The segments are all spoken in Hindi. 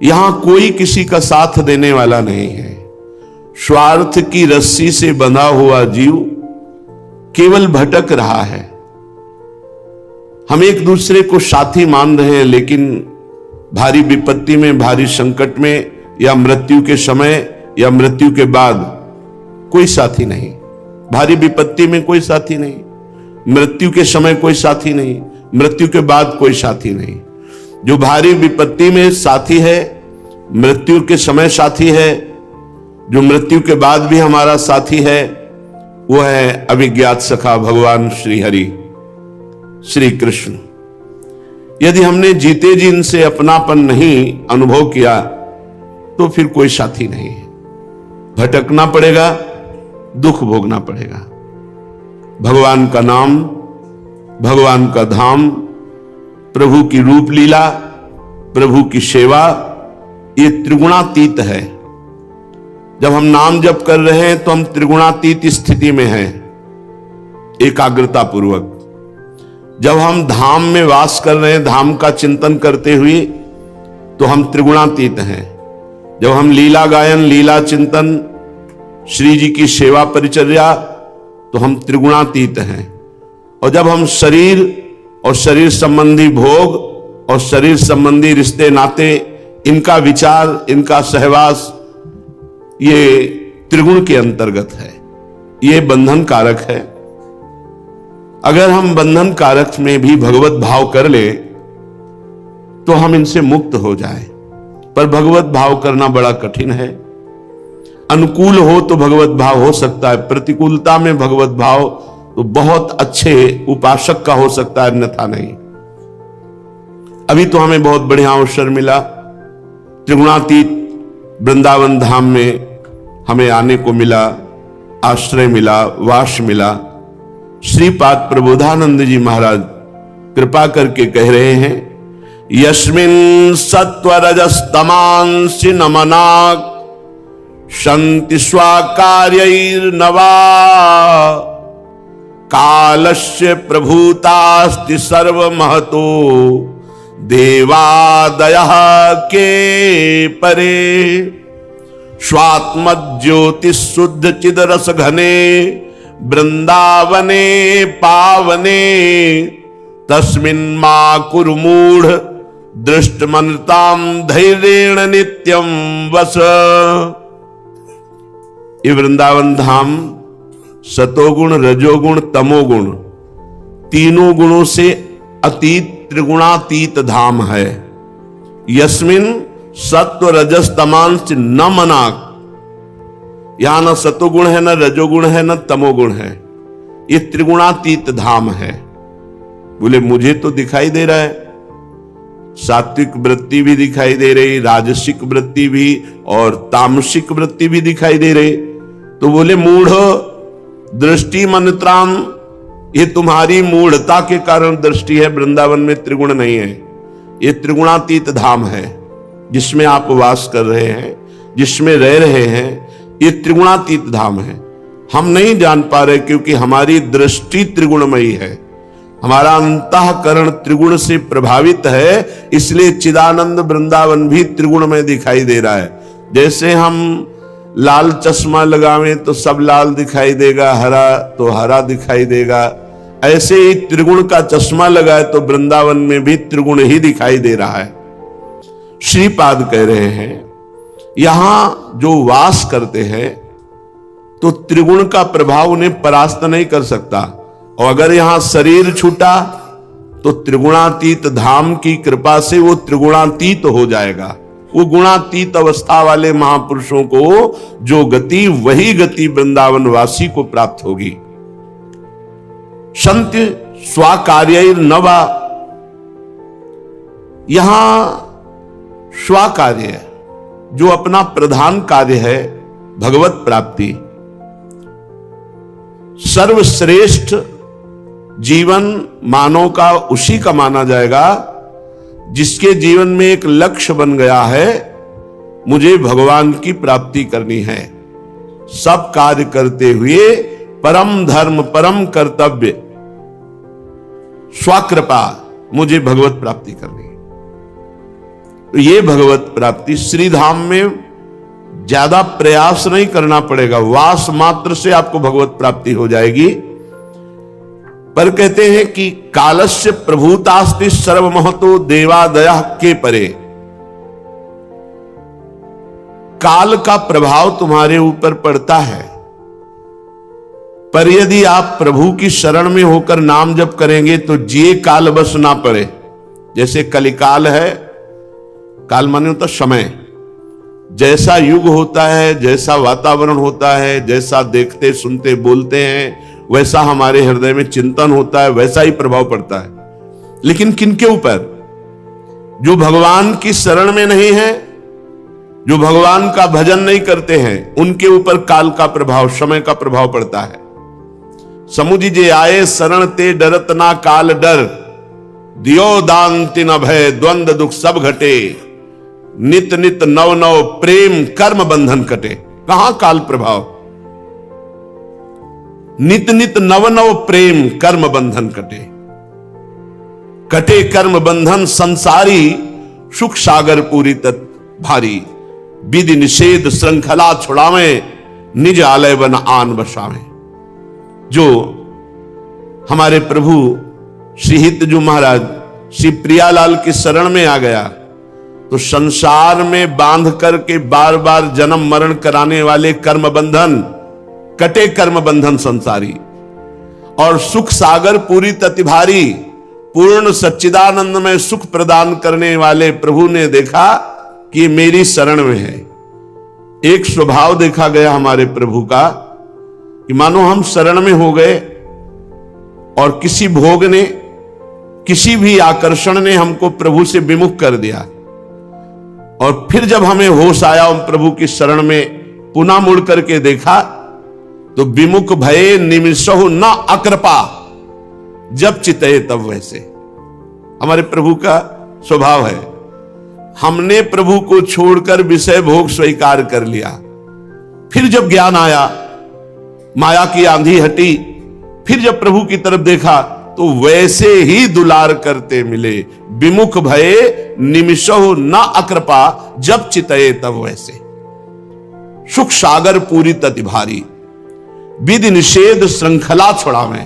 यहां कोई किसी का साथ देने वाला नहीं है। स्वार्थ की रस्सी से बंधा हुआ जीव केवल भटक रहा है। हम एक दूसरे को साथी मान रहे हैं, लेकिन भारी विपत्ति में, भारी संकट में, या मृत्यु के समय या मृत्यु के बाद कोई साथी नहीं। भारी विपत्ति में कोई साथी नहीं, मृत्यु के समय कोई साथी नहीं, मृत्यु के बाद कोई साथी नहीं। जो भारी विपत्ति में साथी है, मृत्यु के समय साथी है, जो मृत्यु के बाद भी हमारा साथी है, वो है अभिज्ञात सखा भगवान श्री हरि, श्री कृष्ण। यदि हमने जीते जी इनसे अपनापन नहीं अनुभव किया तो फिर कोई साथी नहीं है। भटकना पड़ेगा, दुख भोगना पड़ेगा। भगवान का नाम, भगवान का धाम, प्रभु की रूप लीला, प्रभु की सेवा, ये त्रिगुणातीत है। जब हम नाम जप कर रहे हैं तो हम त्रिगुणातीत स्थिति में हैं, एकाग्रता पूर्वक। जब हम धाम में वास कर रहे हैं, धाम का चिंतन करते हुए, तो हम त्रिगुणातीत हैं। जब हम लीला गायन, लीला चिंतन, श्री जी की सेवा परिचर्या, तो हम त्रिगुणातीत हैं। और जब हम शरीर और शरीर संबंधी भोग और शरीर संबंधी रिश्ते नाते, इनका विचार, इनका सहवास, ये त्रिगुण के अंतर्गत है, ये बंधन कारक है। अगर हम बंधन कारक में भी भगवत भाव कर ले तो हम इनसे मुक्त हो जाए, पर भगवत भाव करना बड़ा कठिन है। अनुकूल हो तो भगवत भाव हो सकता है, प्रतिकूलता में भगवत भाव तो बहुत अच्छे उपासक का हो सकता है, अन्यथा नहीं। अभी तो हमें बहुत बढ़िया अवसर मिला, त्रिगुणातीत वृंदावन धाम में हमें आने को मिला, आश्रय मिला, वास मिला। श्रीपाद प्रबोधानंद जी महाराज कृपा करके कह रहे हैं, यस्मिन् सत्वरजस्तमांसि नमनाक् शन्ति स्वाकार्यैर्नवा कालस्य प्रभूतास्ति सर्वमहतो देवादयः के परे स्वात्मज्योतिः शुद्ध चिदरस घने वृंदावने पावने तस्मिन् मा कुरु मूढ़ दृष्टमनताम धैर्येण नित्यम वस। ये वृंदावन धाम सतोगुण, रजोगुण, तमोगुण, तीनों गुणों से अतीत त्रिगुणातीत धाम है। यस्मिन् सत्व रजस तमांस न मनाक, यहां न सतोगुण है, न रजोगुण है, न तमोगुण है, ये त्रिगुणातीत धाम है। बोले मुझे तो दिखाई दे रहा है, सात्विक वृत्ति भी दिखाई दे रही, राजसिक वृत्ति भी और तामसिक वृत्ति भी दिखाई दे रही। तो बोले मूढ़ दृष्टि मनत्राम, ये तुम्हारी मूढ़ता के कारण दृष्टि है, वृंदावन में त्रिगुण नहीं है। ये त्रिगुणातीत धाम है जिसमें आप वास कर रहे हैं, जिसमें रह रहे हैं, ये त्रिगुणातीत धाम है। हम नहीं जान पा रहे क्योंकि हमारी दृष्टि त्रिगुणमयी है, हमारा अंतःकरण त्रिगुण से प्रभावित है, इसलिए चिदानंद वृंदावन भी त्रिगुणमय दिखाई दे रहा है। जैसे हम लाल चश्मा लगावें तो सब लाल दिखाई देगा, हरा तो हरा दिखाई देगा, ऐसे ही त्रिगुण का चश्मा लगाए तो वृंदावन में भी त्रिगुण ही दिखाई दे रहा है। श्रीपाद कह रहे हैं यहां जो वास करते हैं तो त्रिगुण का प्रभाव उन्हें परास्त नहीं कर सकता, और अगर यहां शरीर छूटा तो त्रिगुणातीत धाम की कृपा से वो त्रिगुणातीत हो जाएगा। वो गुणातीत अवस्था वाले महापुरुषों को जो गति, वही गति वृंदावन वासी को प्राप्त होगी। संत स्वाकार्यैर्नवा, यहां स्वाकार्य जो अपना प्रधान कार्य है भगवत प्राप्ति, सर्वश्रेष्ठ जीवन मानव का उसी का माना जाएगा जिसके जीवन में एक लक्ष्य बन गया है, मुझे भगवान की प्राप्ति करनी है। सब कार्य करते हुए परम धर्म, परम कर्तव्य, स्वाकृपा, मुझे भगवत प्राप्ति करनी है। तो ये भगवत प्राप्ति श्रीधाम में ज्यादा प्रयास नहीं करना पड़ेगा, वास मात्र से आपको भगवत प्राप्ति हो जाएगी। पर कहते हैं कि कालस्य प्रभुतास्ति सर्वमहतो देवादया के परे। काल का प्रभाव तुम्हारे ऊपर पड़ता है, पर यदि आप प्रभु की शरण में होकर नाम जप करेंगे तो जे काल बस ना पड़े। जैसे कलिकाल है, काल माने होता समय, जैसा युग होता है, जैसा वातावरण होता है, जैसा देखते सुनते बोलते हैं, वैसा हमारे हृदय में चिंतन होता है, वैसा ही प्रभाव पड़ता है। लेकिन किनके ऊपर? जो भगवान की शरण में नहीं है, जो भगवान का भजन नहीं करते हैं, उनके ऊपर काल का प्रभाव, समय का प्रभाव पड़ता है। समुझ जे आए शरण ते डरत ना काल डर, दियो दान तिन अभय द्वंद्व दुख सब घटे, नित नित नव नव प्रेम कर्म बंधन कटे। कहां काल प्रभाव? नित नित नव नव प्रेम कर्म बंधन कटे। कटे कर्म बंधन संसारी, सुख सागर पूरी तत् भारी, विधि निषेध श्रृंखला छुड़ावे, निज आलय बन आन बसावे। जो हमारे प्रभु श्री हितजू महाराज श्री प्रियालाल की शरण में आ गया तो संसार में बांध करके बार बार जन्म मरण कराने वाले कर्म बंधन कटे, कर्म बंधन संसारी, और सुख सागर पूरी ततिभारी, पूर्ण सच्चिदानंद में सुख प्रदान करने वाले प्रभु ने देखा कि मेरी शरण में है। एक स्वभाव देखा गया हमारे प्रभु का कि मानो हम शरण में हो गए और किसी भोग ने, किसी भी आकर्षण ने हमको प्रभु से विमुख कर दिया, और फिर जब हमें होश आया हम प्रभु की शरण में पुनः मुड़ करके देखा तो विमुख भये निमिषहु न अकृपा, जब चितये तब वैसे। हमारे प्रभु का स्वभाव है, हमने प्रभु को छोड़कर विषय भोग स्वीकार कर लिया, फिर जब ज्ञान आया, माया की आंधी हटी, फिर जब प्रभु की तरफ देखा तो वैसे ही दुलार करते मिले। विमुख भये निमिषहु न अकृपा, जब चितये तब वैसे। सुख सागर पूरी तति भारी, विधि निषेध श्रृंखला छुड़ावे।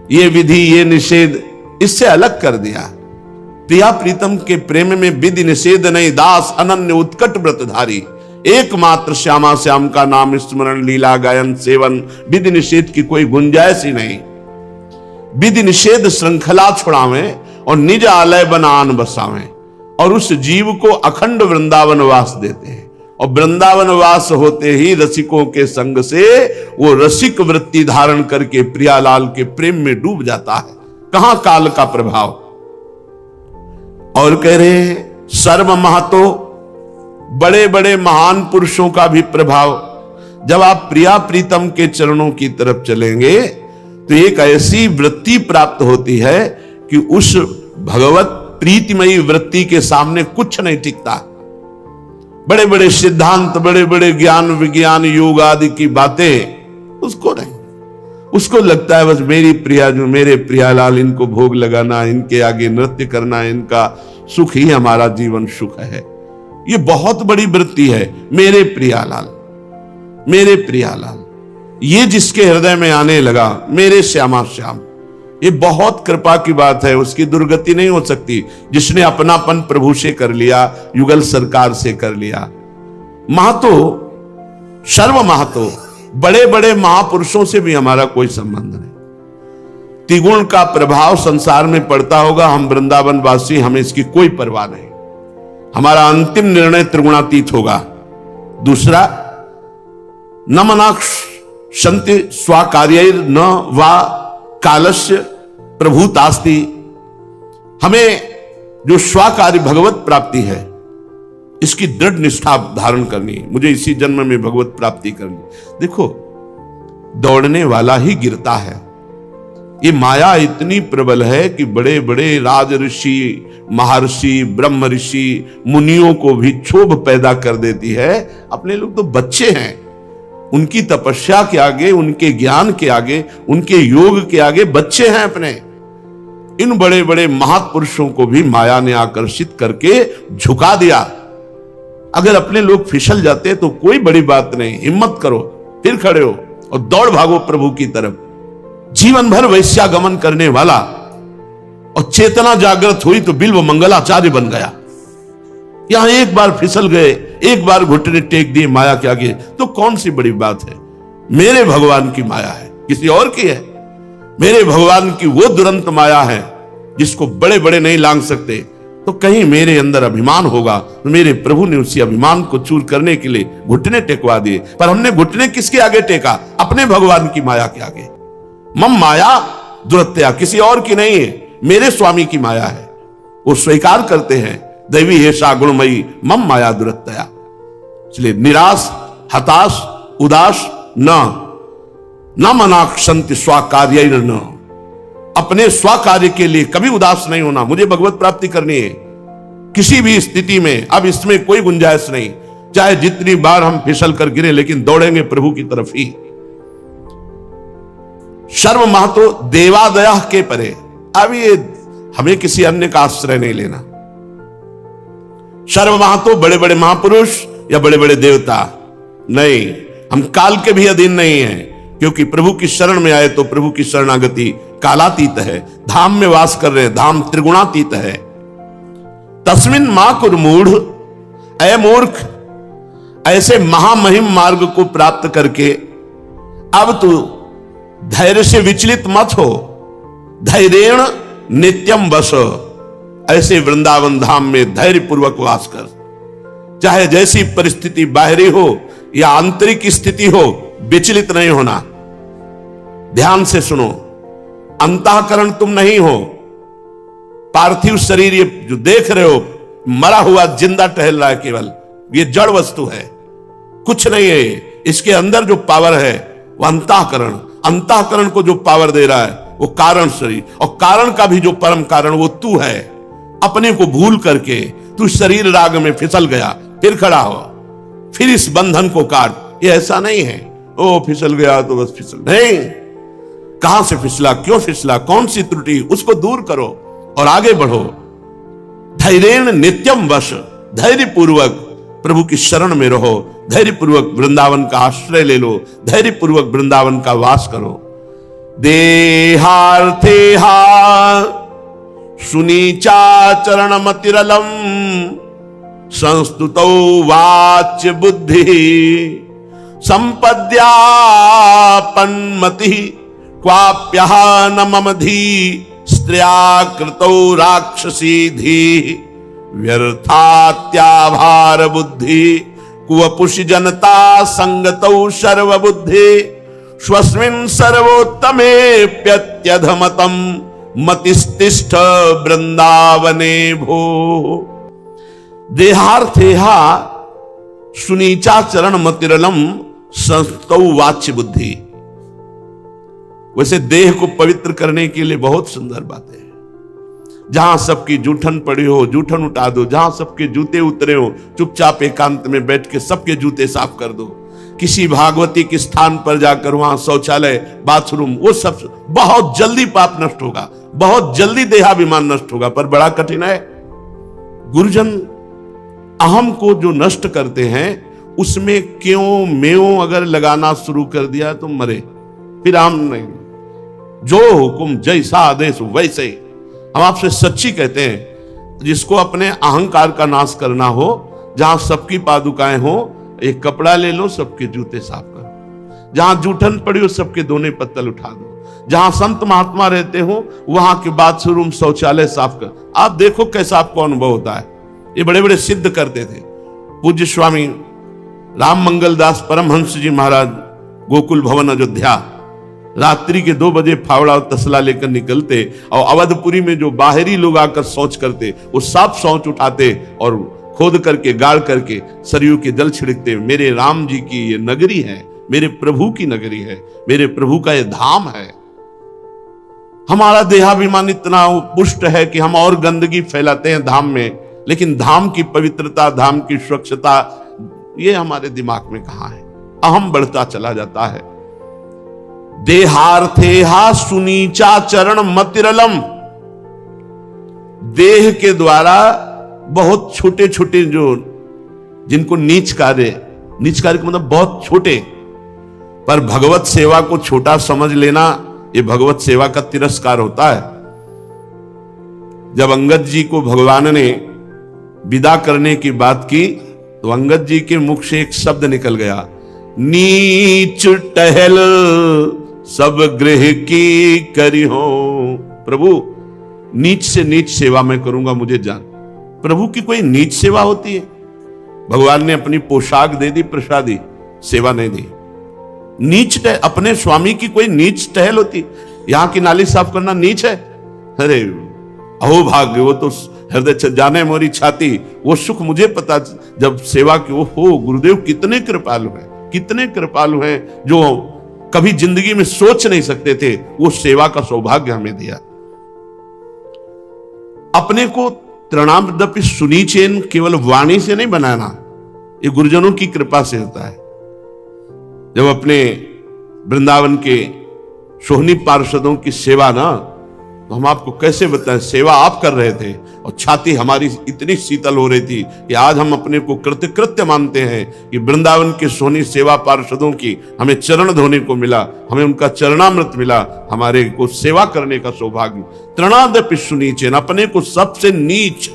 ये विधि ये निषेध इससे अलग कर दिया। प्रिया प्रीतम के प्रेम में विधि निषेध नहीं, दास अनन्य उत्कट व्रतधारी। एकमात्र श्यामा श्याम का नाम स्मरण, लीला गायन सेवन, विधि निषेध की कोई गुंजाइश ही नहीं। विधि निषेध श्रृंखला छुड़ावे और निज आलय बनान बसावे, और उस जीव को अखंड वृंदावन वास देते हैं। और वृंदावन वास होते ही रसिकों के संग से वो रसिक वृत्ति धारण करके प्रियालाल के प्रेम में डूब जाता है। कहां काल का प्रभाव? और कह रहे सर्व महतो, बड़े बड़े महान पुरुषों का भी प्रभाव। जब आप प्रिया प्रीतम के चरणों की तरफ चलेंगे तो एक ऐसी वृत्ति प्राप्त होती है कि उस भगवत प्रीतिमयी वृत्ति के सामने कुछ नहीं टिकता। बड़े बड़े सिद्धांत, बड़े बड़े ज्ञान विज्ञान योग आदि की बातें उसको नहीं, उसको लगता है बस मेरी प्रिया, जो मेरे प्रियालाल, इनको भोग लगाना, इनके आगे नृत्य करना, इनका सुख ही हमारा जीवन सुख है। ये बहुत बड़ी वृत्ति है, मेरे प्रियालाल, मेरे प्रियालाल। ये जिसके हृदय में आने लगा, मेरे श्यामा श्याम, ये बहुत कृपा की बात है। उसकी दुर्गति नहीं हो सकती जिसने अपनापन प्रभु से कर लिया, युगल सरकार से कर लिया। महतो, सर्व महतो, बड़े बड़े महापुरुषों से भी हमारा कोई संबंध नहीं। त्रिगुण का प्रभाव संसार में पड़ता होगा, हम वृंदावन वासी, हमें इसकी कोई परवाह नहीं। हमारा अंतिम निर्णय त्रिगुणातीत होगा। दूसरा, न मनाक्ष संति स्वाकार्यैर न वा कालस्य प्रभुतास्ति। हमें जो स्वाकार्य भगवत प्राप्ति है, इसकी दृढ़ निष्ठा धारण करनी है। मुझे इसी जन्म में भगवत प्राप्ति करनी। देखो, दौड़ने वाला ही गिरता है। ये माया इतनी प्रबल है कि बड़े बड़े राज ऋषि, महर्षि, ब्रह्म ऋषि, मुनियों को भी क्षोभ पैदा कर देती है। अपने लोग तो बच्चे हैं, उनकी तपस्या के आगे, उनके ज्ञान के आगे, उनके योग के आगे बच्चे हैं अपने। इन बड़े बड़े महापुरुषों को भी माया ने आकर्षित करके झुका दिया। अगर अपने लोग फिसल जाते तो कोई बड़ी बात नहीं, हिम्मत करो, फिर खड़े हो और दौड़ भागो प्रभु की तरफ। जीवन भर वैश्यागमन करने वाला और चेतना जागृत हुई तो बिल्व मंगलाचार्य बन गया। यहां एक बार फिसल गए, एक बार घुटने टेक दिए माया के आगे, तो कौन सी बड़ी बात है। मेरे भगवान की माया है, किसी और की है। मेरे भगवान की वो दुरंत माया है जिसको बड़े बड़े नहीं लांघ सकते। तो कहीं मेरे अंदर अभिमान होगा, तो मेरे प्रभु ने उसी अभिमान को चूर करने के लिए घुटने टेकवा दिए। पर हमने घुटने किसके आगे टेका? अपने भगवान की माया के आगे। मम माया दुरत्या, किसी और की नहीं है, मेरे स्वामी की माया है। वो स्वीकार करते हैं, दैवी हेषा गुणमयी मम माया दुरत्या। इसलिए निराश, हताश, उदास न मनाक्षंति स्वाकार्य न, अपने स्वाकार्य के लिए कभी उदास नहीं होना। मुझे भगवत प्राप्ति करनी है किसी भी स्थिति में, अब इसमें कोई गुंजाइश नहीं। चाहे जितनी बार हम फिसल कर गिरे, लेकिन दौड़ेंगे प्रभु की तरफ ही। सर्व महतो देवादया के परे। अब ये हमें किसी अन्य का आश्रय नहीं लेना। सर्व महतो बड़े बड़े महापुरुष या बड़े बड़े देवता नहीं, हम काल के भी अधीन नहीं हैं, क्योंकि प्रभु की शरण में आए तो प्रभु की शरणागति कालातीत है। धाम में वास कर रहे, धाम त्रिगुणातीत है। तस्मिन मां कुर्मूढ़, ऐ मूर्ख, ऐसे महामहिम मार्ग को प्राप्त करके अब तू धैर्य से विचलित मत हो। धैर्येण नित्यम बस, ऐसे वृंदावन धाम में धैर्य पूर्वक वास कर। चाहे जैसी परिस्थिति बाहरी हो या आंतरिक स्थिति हो, विचलित नहीं होना। ध्यान से सुनो, अंतःकरण तुम नहीं हो। पार्थिव शरीर ये जो देख रहे हो, मरा हुआ जिंदा टहल रहा है, केवल ये जड़ वस्तु है, कुछ नहीं है। इसके अंदर जो पावर है वो अंतःकरण, अंतःकरण को जो पावर दे रहा है वो कारण शरीर, और कारण का भी जो परम कारण वो तू है। अपने को भूल करके तू शरीर राग में फिसल गया, फिर खड़ा हो, फिर इस बंधन को काट। ये ऐसा नहीं है ओ फिसल गया तो बस फिसल, नहीं। कहां से फिसला, क्यों फिसला, कौन सी त्रुटि, उसको दूर करो और आगे बढ़ो। धैर्येण नित्यम वश, धैर्य पूर्वक प्रभु की शरण में रहो। धैर्य पूर्वक वृंदावन का आश्रय ले लो, धैर्य पूर्वक वृंदावन का वास करो। देहार्थे सुनीचाचरण मतिरलम, संस्तुतौ वाच्य बुद्धि, संपद्यापन्मति क्वाप्यः न मम धी, स्त्रिया कृतौ राक्षसी धी, व्यर्थात्याभार बुद्धि, कुवपुषि जनता संगतौ सर्वबुद्धि, स्वस्मिन् सर्वोत्तमेप्यत्यधमतम् मतिस्तिष्ठ वृंदावने भो। देहार्थेहा सुनीचाचरण मतिरलम, संस्तौ वाच्य बुद्धि। वैसे देह को पवित्र करने के लिए बहुत सुंदर बातें हैं। जहां सबकी जूठन पड़ी हो, जूठन उठा दो। जहां सबके जूते उतरे हो, चुपचाप एकांत में बैठ के सबके जूते साफ कर दो। किसी भागवती के स्थान पर जाकर वहां शौचालय, बाथरूम, वो सब बहुत जल्दी पाप नष्ट होगा, बहुत जल्दी देहाभिमान नष्ट होगा। पर बड़ा कठिन है। गुरुजन अहम को जो नष्ट करते हैं, उसमें क्यों मेओ अगर लगाना शुरू कर दिया तो मरे, फिर हम नहीं। जो हुकुम जैसा आदेश वैसे। हम आपसे सच्ची कहते हैं, जिसको अपने अहंकार का नाश करना हो, जहां सबकी पादुकाएं हो, एक कपड़ा ले लो, सबके जूते साफ करो। जहां जूठन पड़ी हो, सबके दोने पत्तल उठा दो। जहां संत महात्मा रहते हो, वहां के बाथरूम, शौचालय साफ कर। आप देखो कैसा आपको अनुभव होता है। ये बड़े बड़े सिद्ध करते थे। पूज्य स्वामी राम मंगल दास परमहंस जी महाराज गोकुल भवन अयोध्या, रात्रि के 2 बजे फावड़ा और तसला लेकर निकलते, और अवधपुरी में जो बाहरी लोग आकर शौच करते, वो साफ शौच उठाते और खोद करके, गाड़ करके सरयू के जल छिड़कते। मेरे राम जी की ये नगरी है, मेरे प्रभु की नगरी है, मेरे प्रभु का ये धाम है। हमारा देहाभिमान इतना पुष्ट है कि हम और गंदगी फैलाते हैं धाम में, लेकिन धाम की पवित्रता, धाम की स्वच्छता, ये हमारे दिमाग में कहां है। अहम बढ़ता चला जाता है। देहार्थेहा सुनीचाचरण मतिरलम, देह के द्वारा बहुत छोटे छोटे जो जिनको नीच कार्य का मतलब बहुत छोटे, पर भगवत सेवा को छोटा समझ लेना ये भगवत सेवा का तिरस्कार होता है। जब अंगद जी को भगवान ने विदा करने की बात की तो अंगद जी के मुख से एक शब्द निकल गया, नीच टहल सब गृह की करी हो। प्रभु नीच से नीच सेवा मैं करूंगा, मुझे जान। प्रभु की कोई नीच सेवा होती है? भगवान ने अपनी पोशाक दे दी, प्रसादी, सेवा नहीं दी। नीच अपने स्वामी की कोई नीच टहल होती? यहां की नाली साफ करना नीच है? अरे अहो भाग्य, वो तो हृदय जाने मोरी छाती, वो सुख मुझे पता जब सेवा की। वो हो गुरुदेव कितने कृपालु हैं, कितने कृपालु हैं, जो कभी जिंदगी में सोच नहीं सकते थे, वो सेवा का सौभाग्य हमें दिया। अपने को तृणादपि सुनीचेन केवल वाणी से नहीं बनाना, ये गुरुजनों की कृपा से होता है। जब अपने वृंदावन के सोहनी पार्षदों की सेवा ना, तो हम आपको कैसे बताएं, सेवा आप कर रहे थे और छाती हमारी इतनी शीतल हो रही थी कि आज हम अपने को कृत्य मानते हैं कि वृंदावन के सोहनी सेवा पार्षदों की हमें चरण धोने को मिला, हमें उनका चरणामृत मिला, हमारे को सेवा करने का सौभाग्य। तृणादपि सुनीचेन, अपने को सबसे नीच।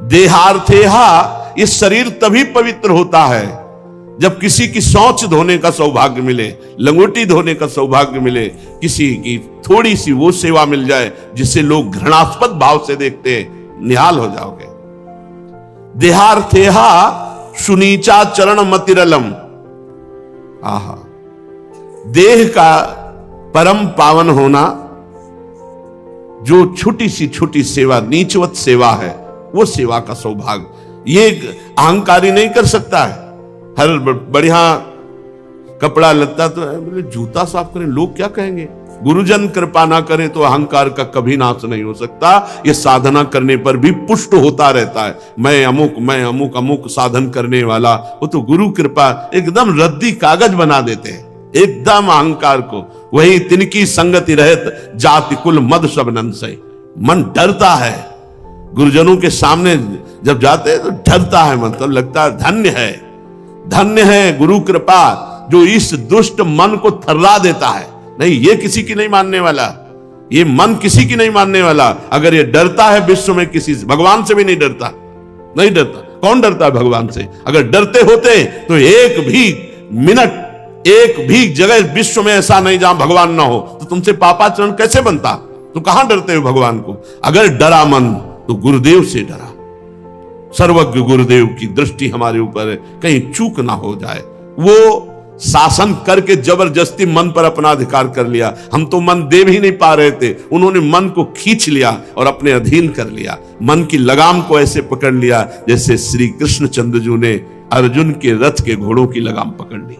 देहार्थेहा, ये शरीर तभी पवित्र होता है जब किसी की शौच धोने का सौभाग्य मिले, लंगोटी धोने का सौभाग्य मिले, किसी की थोड़ी सी वो सेवा मिल जाए जिससे लोग घृणास्पद भाव से देखते हैं, निहाल हो जाओगे। देहार्थेहा सुनीचा चरण मतिरलम। आहा, देह का परम पावन होना, जो छोटी सी सेवा, नीचवत सेवा है, वो सेवा का सौभाग्य ये अहंकारी नहीं कर सकता है। हर बढ़िया कपड़ा लत्ता तो बोले जूता साफ करें, लोग क्या कहेंगे? गुरुजन कृपा ना करें तो अहंकार का कभी नाश नहीं हो सकता। ये साधना करने पर भी पुष्ट होता रहता है, मैं अमुक अमुक साधन करने वाला। वो तो गुरु कृपा एकदम रद्दी कागज बना देते हैं एकदम अहंकार को। वही तिनकी संगति रहत जाति कुल मद सब नंसय। मन डरता है गुरुजनों के सामने जब जाते हैं तो डरता है, मतलब लगता है धन्य है गुरु कृपा जो इस दुष्ट मन को थर्रा देता है। नहीं, ये किसी की नहीं मानने वाला, ये मन किसी की नहीं मानने वाला। अगर ये डरता है विश्व में किसी से, भगवान से भी नहीं डरता, नहीं डरता। कौन डरता है भगवान से? अगर डरते होते तो एक भी मिनट, एक भी जगह विश्व में ऐसा नहीं जहां भगवान ना हो, तो तुमसे पापाचरण कैसे बनता? तो कहां डरते हो भगवान को? अगर डरा मन तो गुरुदेव से डरा। सर्वज्ञ गुरुदेव की दृष्टि हमारे ऊपर है, कहीं चूक ना हो जाए। वो शासन करके जबरदस्ती मन पर अपना अधिकार कर लिया। हम तो मन दे भी नहीं पा रहे थे, उन्होंने मन को खींच लिया और अपने अधीन कर लिया। मन की लगाम को ऐसे पकड़ लिया जैसे श्री कृष्ण चंद्रजू ने अर्जुन के रथ के घोड़ों की लगाम पकड़ ली।